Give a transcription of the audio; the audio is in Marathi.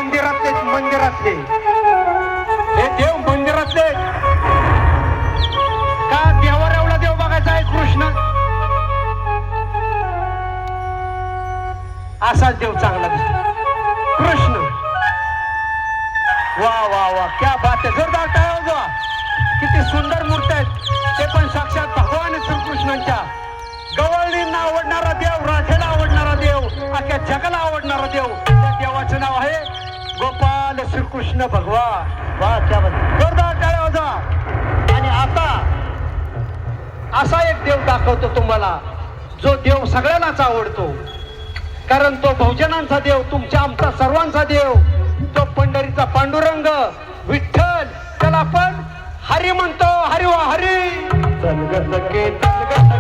मंदिरातले मंदिरातले हे देव मंदिरातले का देवावर एवढा देव बघायचा आहे कृष्ण असाच देव चांगला दिसतो कृष्ण वा वा वा क्या बात आहे जोरदार टाळ्या वाजवा किती सुंदर मूर्ती आहेत ते पण साक्षात भगवान श्रीकृष्णांच्या गवळणींना आवडणारा देव राधेला आवडणारा देव अख्ख्या जगाला आवडणारा देव त्या देवाचं नाव आहे गोपाल श्रीकृष्ण भगवान वा क्या बात जोरदार टाळ्या वाजवा आणि आता असा एक देव दाखवतो तुम्हाला जो देव सगळ्यांनाच आवडतो कारण तो बहुजनांचा देव तुमच्या आमचा सर्वांचा देव तो पंढरीचा पांडुरंग विठ्ठल त्याला आपण हरी म्हणतो हरी वा हरी चल ग सखे चल ग